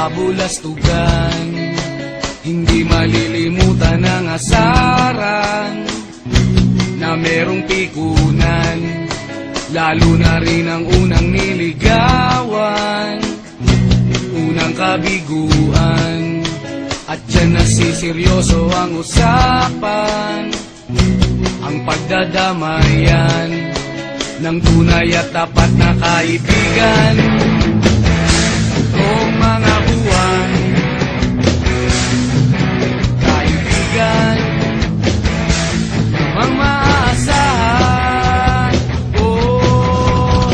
kabulastugan. Hindi malilimutan ang asaran na merong pikunan, lalo na rin ang unang niligawan, unang kabiguan. At dyan nasiseryoso ang usapan, ang pagdadamayan ng tunay at tapat na kaibigan. Kung mga buwan, kaibigan, ang maaasahan. Oh,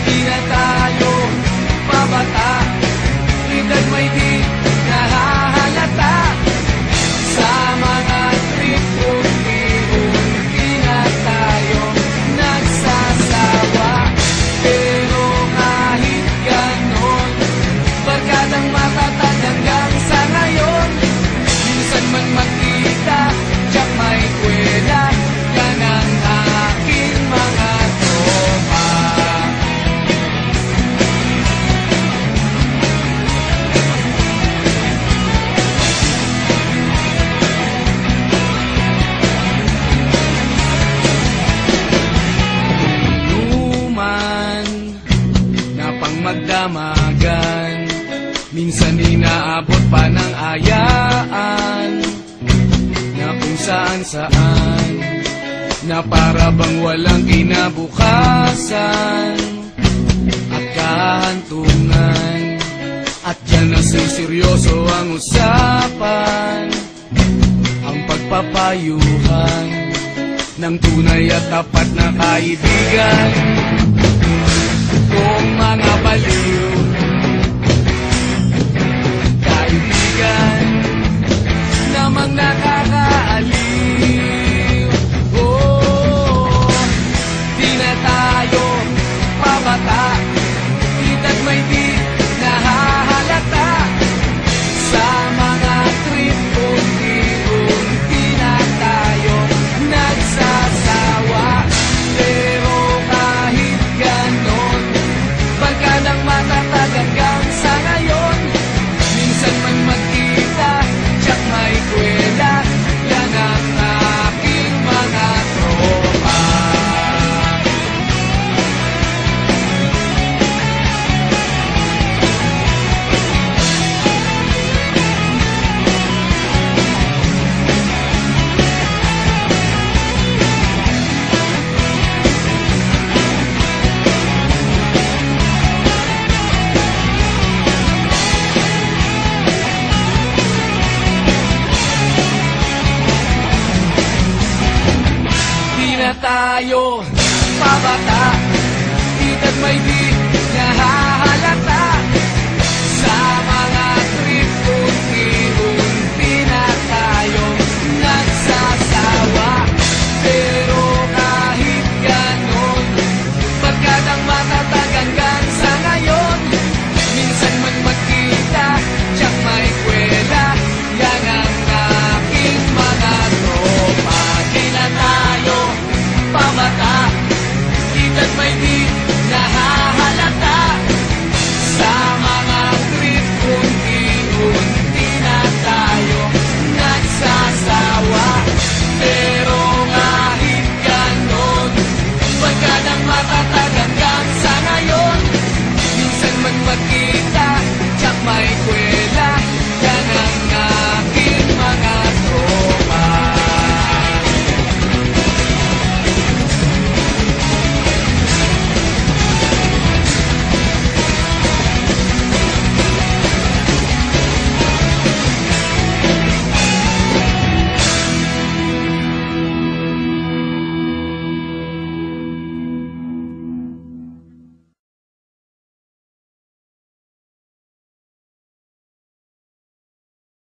di na tayo pabata, edad may di nahahalata. Sa mga trip-trip-trip, di na tayo nagsasawa. Pero kahit ganon, barkadang matatag hanggang sa ngayon. Minsan man magkita, tiyak may kwela, yan ang aking mga tropa. Inuman na pang magdamagan, minsan inaabot pa ng ayaan, na kung saan-saan, na para bang walang kinabukasan at kahantungan. At dyan nasiseryoso ang usapan, ang pagpapayuhan ng tunay at tapat na kaibigan. Kung mga baliw, kaibigan, namang nakakaaliw. Oh, di na tayo pabata, edad may di nahahalata. Sa mga trip-trip-trip, di na tayo nagsasawa. Pero kahit ganon, barkadang matatag hanggang sa ngayon. Minsan man magkita, tiyak may kwela, yan ang aking mga tropa. Di na tayo pabata, edad may di nahahalata. Sa mga trip-trip-trip, di na tayo nagsasawa. Pero kahit ganon, barkadang matatag hanggang sa ngayon. Minsan man magkita, tiyak may kwela, yan ang aking mga tropa. Di na tayo pabata, edad may di